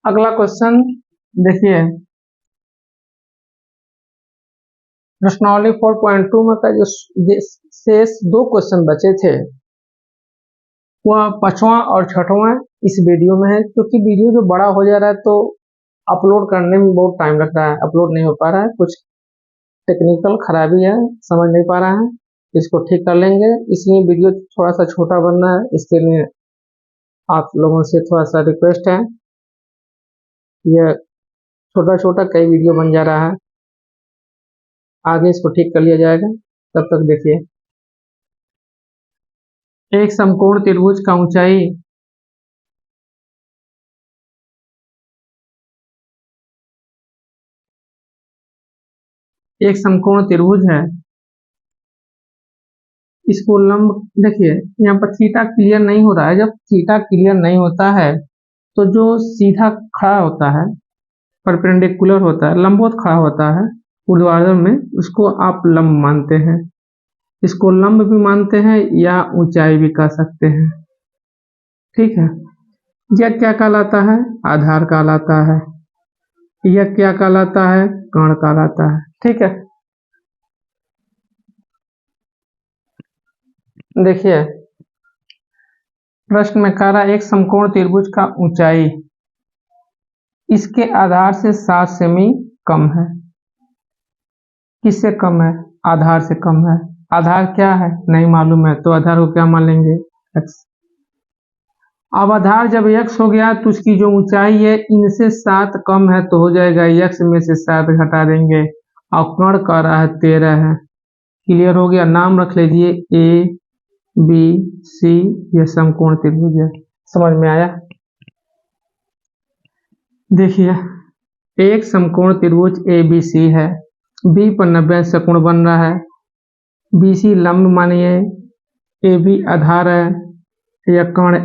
अगला क्वेश्चन देखिए, प्रश्नावली 4.2 में का जो शेष 2 क्वेश्चन बचे थे वह 5वां और 6वां इस वीडियो में है। क्योंकि वीडियो जो बड़ा हो जा रहा है तो अपलोड करने में बहुत टाइम लग रहा है, अपलोड नहीं हो पा रहा है, कुछ टेक्निकल खराबी है, समझ नहीं पा रहा है, इसको ठीक कर लेंगे। इसलिए वीडियो थोड़ा सा छोटा बन रहा है, इसके लिए आप लोगों से थोड़ा सा रिक्वेस्ट है। यह छोटा छोटा कई वीडियो बन जा रहा है, आगे इसको ठीक कर लिया जाएगा। तब तक देखिए, एक समकोण त्रिभुज का ऊंचाई एक समकोण त्रिभुज है, इसको लंब देखिए, यहाँ पर थीटा क्लियर नहीं हो रहा है। जब थीटा क्लियर नहीं होता है तो जो सीधा खड़ा होता है, परपेंडिकुलर होता है, लंबवत खड़ा होता है ऊर्ध्वाधर में, उसको आप लंब मानते हैं। इसको लंब भी मानते हैं या ऊंचाई भी कह सकते हैं, ठीक है। यह क्या कहलाता है? आधार कहलाता है। यह क्या कहलाता है? कर्ण कहलाता है, ठीक है। देखिए, प्रश्न में कह रहा है एक समकोण त्रिभुज का ऊंचाई इसके आधार से 7 सेमी कम है। किससे कम है? आधार से कम है। आधार क्या है? नहीं मालूम है, तो आधार को क्या मान लेंगे? x। अब आधार जब x हो गया तो उसकी जो ऊंचाई है इनसे 7 कम है, तो हो जाएगा x में से 7 घटा देंगे और कर्ण कह रहा है 13 है। क्लियर हो गया? नाम रख लीजिए ए बी सी, यह समकोण त्रिभुज है। समझ में आया? देखिए, एक समकोण त्रिभुज ए बी सी है, बी पर 90 से कोण बन रहा है, बी सी लंब मानिए, ए बी आधार है, यह कोण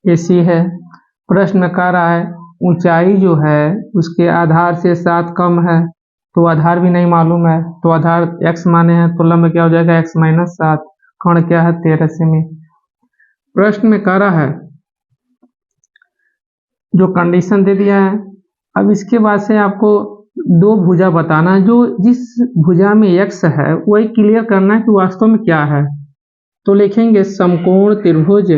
ए सी है। प्रश्न कह रहा है ऊंचाई जो है उसके आधार से 7 कम है, तो आधार भी नहीं मालूम है, तो आधार x माने हैं, तो लंब क्या हो जाएगा? x minus 7। कोण क्या है? 13 सेमी। प्रश्न में कह रहा है जो कंडीशन दे दिया है, अब इसके बाद से आपको 2 भुजा बताना है, जो जिस भुजा में x है वही क्लियर करना है कि वास्तव में क्या है। तो लिखेंगे समकोण त्रिभुज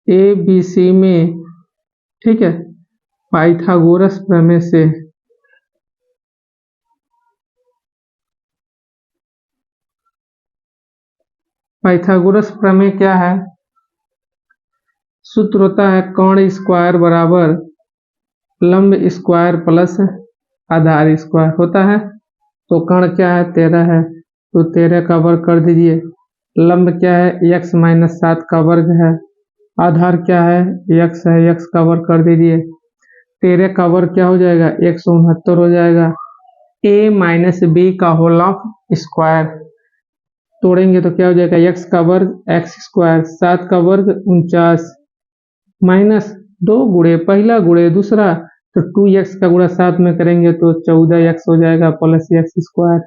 ए बी सी में, ठीक है, पाइथागोरस प्रमेय से पाइथागोरस प्रमेय क्या है? सूत्र होता है कर्ण स्क्वायर बराबर लंब स्क्वायर प्लस आधार स्क्वायर होता है। तो कर्ण क्या है? 13 है, तो 13 का वर्ग कर दीजिए। लंब क्या है? x माइनस 7 का वर्ग है। आधार क्या है? x है, x का वर्ग कर दीजिए। 13 का वर्ग क्या हो जाएगा? 169 हो जाएगा। a माइनस बी का होल ऑफ स्क्वायर तोड़ेंगे तो क्या हो जाएगा? x का वर्ग x स्क्वायर, 7 का वर्ग 49 माइनस 2 गुणे पहला गुणे दूसरा, तो 2x का गुणा 7 में करेंगे तो 14x हो जाएगा प्लस x स्क्वायर।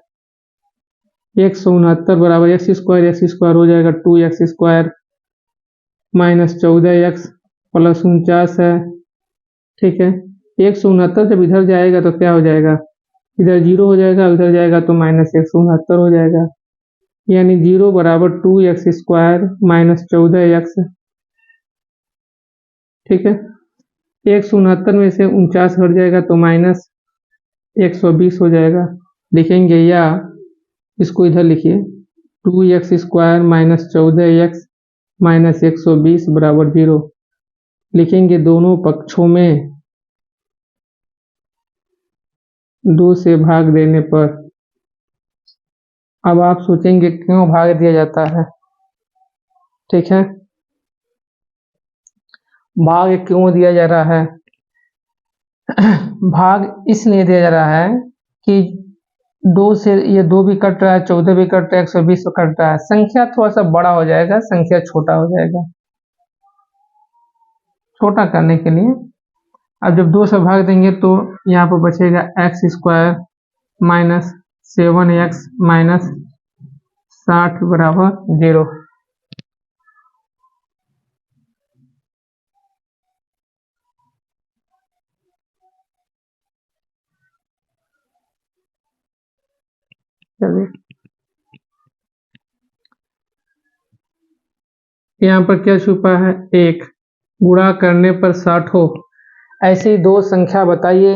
169 बराबर x स्क्वायर हो जाएगा 2x square minus 14x plus 49 है, ठीक है। 169 जब इधर जाएगा तो क्या हो जाएगा? इधर 0 हो जाएगा, उधर जाएगा तो माइनस 169 हो जाएगा, यानी 0 बराबर 2x स्क्वायर माइनस 14x, ठीक है। 169 में से 49 हट जाएगा तो माइनस 120 हो जाएगा, लिखेंगे। या इसको इधर लिखिए 2x square minus 14x minus 120 बराबर 0 लिखेंगे। दोनों पक्षों में 2 से भाग देने पर, अब आप सोचेंगे क्यों भाग दिया जाता है, ठीक है। भाग क्यों दिया जा रहा है? भाग इसलिए दिया जा रहा है कि 2 से ये 2 भी कट रहा है, 14 भी कट रहा है, 120 कट रहा है, संख्या थोड़ा सा बड़ा हो जाएगा, संख्या छोटा हो जाएगा। छोटा करने के लिए अब जब 2 से भाग देंगे तो यहाँ पर बचेगा x square minus 7x minus 60 बराबर 0। चलिए यहाँ पर क्या छुपा है, एक गुणा करने पर 60 हो। ऐसी दो संख्या बताइए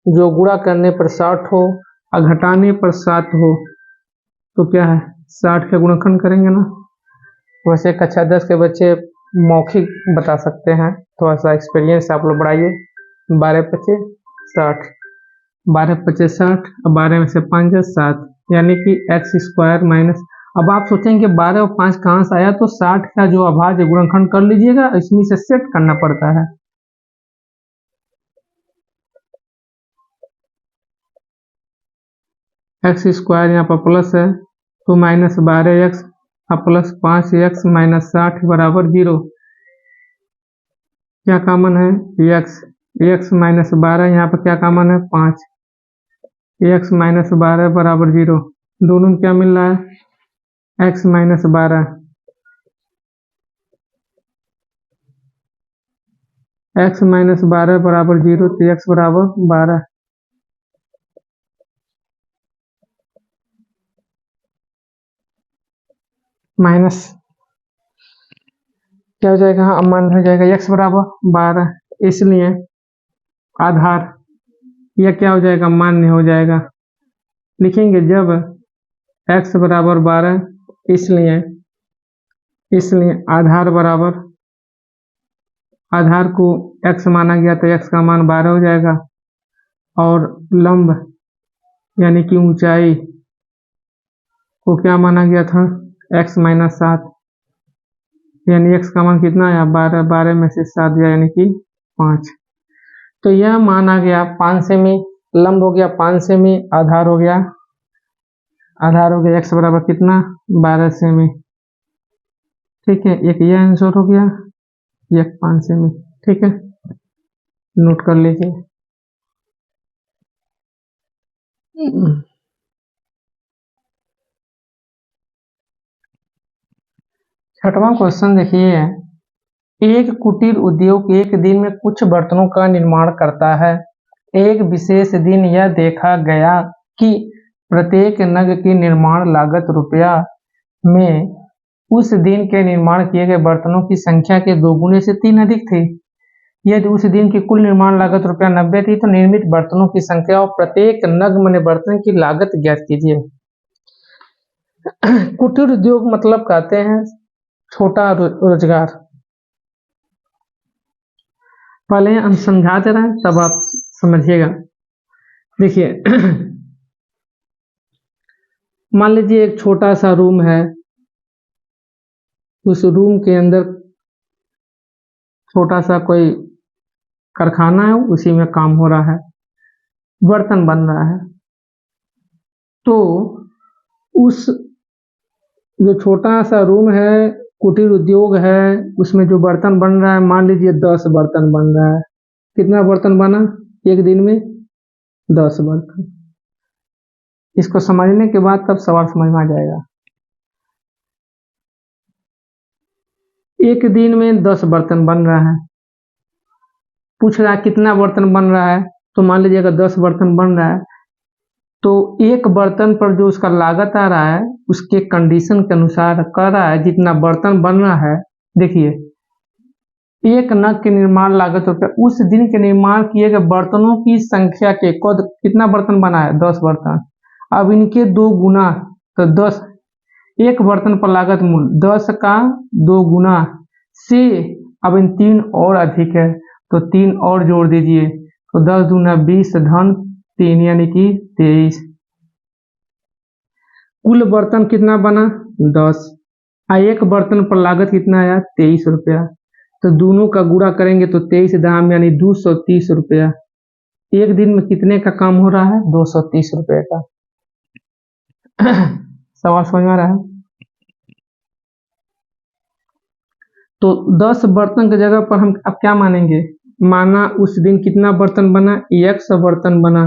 जो गुणा करने पर 60 हो और घटाने पर 7 हो। तो क्या है, 60 का गुणनखंड करेंगे ना। वैसे कक्षा 10 के बच्चे मौखिक बता सकते हैं, थोड़ा सा एक्सपीरियंस आप लोग बढ़ाइए। 12 पचे 60, 12 पचे 60 और 12 में से 5 है 7, यानी कि एक्स स्क्वायर माइनस। अब आप सोचेंगे 12 और 5 कहाँ से आया, तो 60 का जो अभाज्य गुणनखंड कर लीजिएगा, इसमें से सेट करना पड़ता है। एक्स स्क्वायर यहाँ पर प्लस है तो माइनस 12x और प्लस 5x माइनस 60 बराबर 0। क्या कॉमन है, x माइनस 12, यहाँ पर क्या कॉमन है 5, x माइनस 12 बराबर 0। दोनों में क्या मिल रहा है, x माइनस 12, x माइनस 12 बराबर 0, तो x बराबर 12। माइनस क्या हो जाएगा, हाँ मान हो जाएगा x बराबर 12, इसलिए आधार यह क्या हो जाएगा, मान्य हो जाएगा। लिखेंगे जब x बराबर 12, इसलिए आधार बराबर, आधार को x माना गया तो x का मान 12 हो जाएगा, और लंब यानी कि ऊंचाई को क्या माना गया था, x माइनस 7, यानी x का मान कितना आया 12, 12 में से 7 गया यानी कि 5। तो यह मान आ गया 5 सेमी, लंब हो गया 5 सेमी, आधार हो गया x बराबर कितना 12 सेमी। ठीक है, एक यह आंसर हो गया, एक 5 सेमी। ठीक है, नोट कर लीजिए। छठवां क्वेश्चन देखिए, एक कुटीर उद्योग एक दिन में कुछ बर्तनों का निर्माण करता है। एक विशेष दिन यह देखा गया कि प्रत्येक नग की निर्माण लागत रुपया में उस दिन के निर्माण किए गए बर्तनों की संख्या के 2 गुने से 3 अधिक थी। यदि उस दिन की कुल निर्माण लागत रुपया 90 थी, तो निर्मित बर्तनों की संख्या और प्रत्येक नग मने बर्तन की लागत ज्ञात कीजिए। कुटीर उद्योग मतलब कहते हैं छोटा रोजगार। पहले हम समझा दे रहे हैं तब आप समझिएगा। देखिए मान लीजिए एक छोटा सा रूम है, उस रूम के अंदर छोटा सा कोई कारखाना है, उसी में काम हो रहा है, बर्तन बन रहा है। तो उस जो छोटा सा रूम है, कुटीर उद्योग है, उसमें जो बर्तन बन रहा है, मान लीजिए 10 बर्तन बन रहा है। कितना बर्तन बना एक दिन में, 10 बर्तन। इसको समझने के बाद तब सवाल समझ में आ जाएगा। एक दिन में 10 बर्तन बन रहा है, पूछ रहा है कितना बर्तन बन रहा है। तो मान लीजिए अगर 10 बर्तन बन रहा है, तो एक बर्तन पर जो उसका लागत आ रहा है, उसके कंडीशन के अनुसार कर रहा है जितना बर्तन बन रहा है। देखिए एक नग के निर्माण लागत रुपया, उस दिन के निर्माण किए गए बर्तनों की संख्या के कितना बर्तन बना है, 10 बर्तन। अब इनके 2 गुना, तो 10, एक बर्तन पर लागत मूल्य 10 का 2 गुना से, अब इन 3 और अधिक है तो 3 और जोड़ दीजिए, तो 10 दूना 20 धन 3 यानी कि 23। कुल बर्तन कितना बना 10, एक बर्तन पर लागत कितना आया 23 रुपया। तो दोनों का गुणा करेंगे तो 23 दाम यानी 230 रुपया। एक दिन में कितने का काम हो रहा है, 230 रुपये का। सवाल समझ में आ रहा है। तो 10 बर्तन की जगह पर हम अब क्या मानेंगे, माना उस दिन कितना बर्तन बना, 100 बर्तन बना।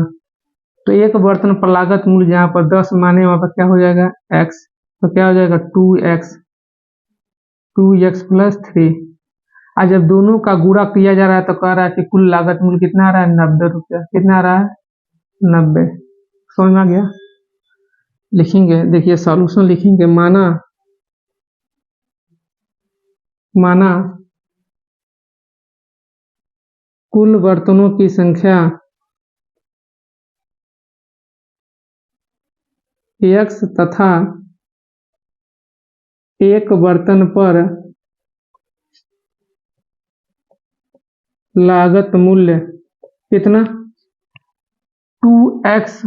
तो एक बर्तन पर लागत मूल्य जहाँ पर 10 माने, वहाँ पर क्या हो जाएगा x, तो क्या हो जाएगा 2x प्लस 3। आज जब दोनों का गुणा किया जा रहा है तो कह रहा है कि कुल लागत मूल्य कितना आ रहा है 90 रुपया। कितना आ रहा है 90, समझ में आ गया। लिखेंगे, देखिए सॉल्यूशन लिखेंगे, माना कुल बर्तनों की संख्या x तथा एक बर्तन पर लागत मूल्य कितना 2x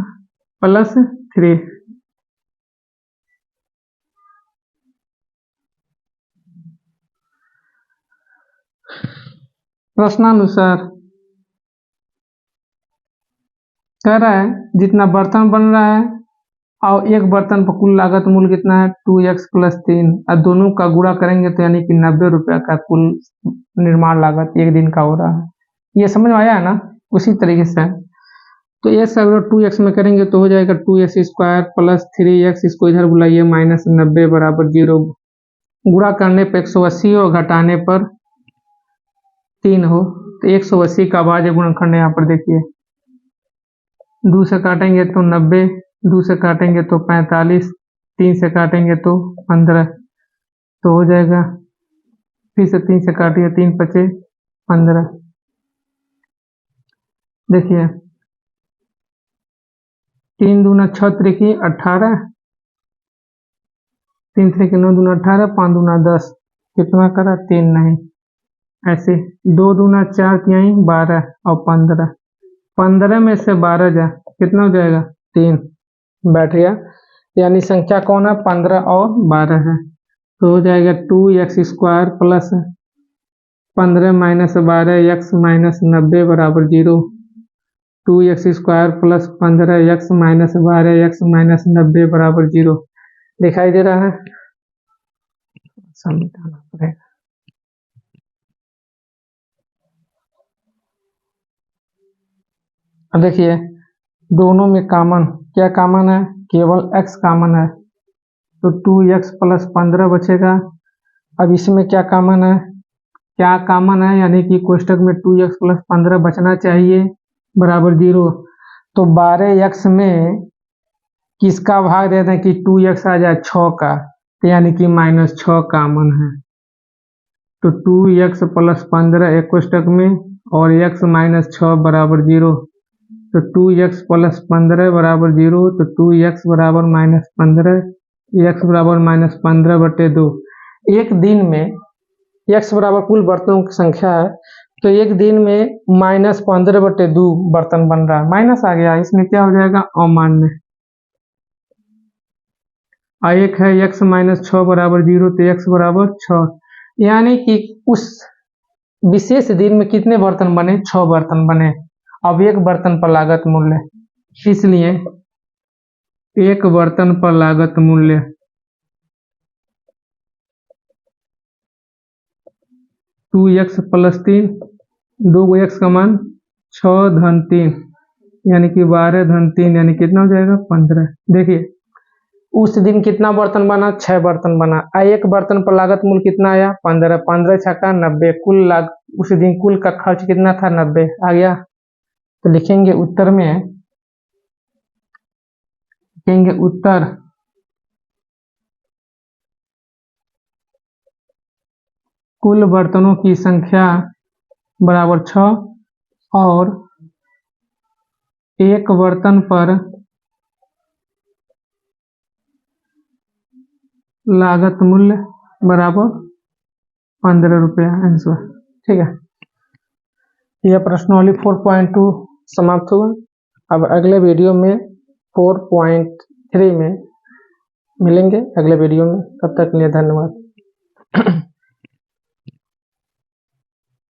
प्लस 3। प्रश्नानुसार कह रहा है जितना बर्तन बन रहा है और एक बर्तन पर कुल लागत मूल्य कितना है 2x प्लस 3, और दोनों का गुणा करेंगे तो यानी कि 90 रुपया का कुल निर्माण लागत एक दिन का हो रहा है। ये समझ में आया है ना? उसी तरीके से तो x अगर 2x में करेंगे तो हो जाएगा 2x स्क्वायर प्लस 3x, इसको इधर बुलाइए माइनस 90 बराबर 0। गुणा करने पर 180 और घटाने पर 3 हो तो 180 का भाज्य गुणनखंड यहाँ पर देखिए, 2 से काटेंगे तो 90, 2 से काटेंगे तो 45, 3 से काटेंगे तो 15, तो हो जाएगा, फिर से 3 से काटिए, 3 पचे 15। देखिए 3 दूना 6 त्रिकी 18, 3 त्रिकी 9 दूना 18, 5 दूना 10, कितना करा 3 नहीं, ऐसे 2 दूना 4 तिहाई 12 और 15, 15 में से 12 जा कितना हो जाएगा 3, बैठ गया। यानी संख्या कौन है 15 और 12 है, तो हो जाएगा 2x square plus 15 minus 12 x minus 90 बराबर 0। 2x square plus 15x minus 12x minus 90 बराबर 0 दिखाई दे रहा है। समझाना पड़ेगा। अब देखिए दोनों में कॉमन क्या कॉमन है, केवल x कॉमन है तो 2x प्लस 15 बचेगा। अब इसमें क्या कॉमन है, क्या कॉमन है यानी कि कोष्टक में 2x प्लस 15 बचना चाहिए बराबर 0। तो 12x में किसका भाग दे दें कि 2x आ जाए 6 का, तो यानी कि -6 कॉमन है। तो 2x प्लस 15 एक कोष्टक में और x माइनस 6 बराबर 0, तो 2x प्लस 15 बराबर 0, तो 2x बराबर -15, x बराबर -15/2। एक दिन में x बराबर कुल बर्तनों की संख्या है, तो एक दिन में -15/2 बर्तन बन रहा है, माइनस आ गया, इसमें क्या हो जाएगा अमान्य। एक है x माइनस 6 बराबर 0, तो x बराबर 6, यानी कि उस विशेष दिन में कितने बर्तन बने 6 बर्तन बने। अब एक बर्तन पर लागत मूल्य, इसलिए एक बर्तन पर लागत मूल्य 2x प्लस 3, 2 x का मान 6 धन 3 यानी कि 12 धन 3 यानी कितना हो जाएगा 15। देखिए उस दिन कितना बर्तन बना 6 बर्तन बना, एक बर्तन पर लागत मूल्य कितना आया 15, 15 छक्का 90, कुल उस दिन कुल का खर्च कितना था 90 आ गया। तो लिखेंगे उत्तर में, लिखेंगे उत्तर कुल बर्तनों की संख्या बराबर 6 और एक बर्तन पर लागत मूल्य बराबर 15 रुपया आंसर। ठीक है, यह प्रश्नावली 4.2 समाप्त हुआ। अब अगले वीडियो में 4.3 में मिलेंगे अगले वीडियो में, तब तक के लिए धन्यवाद।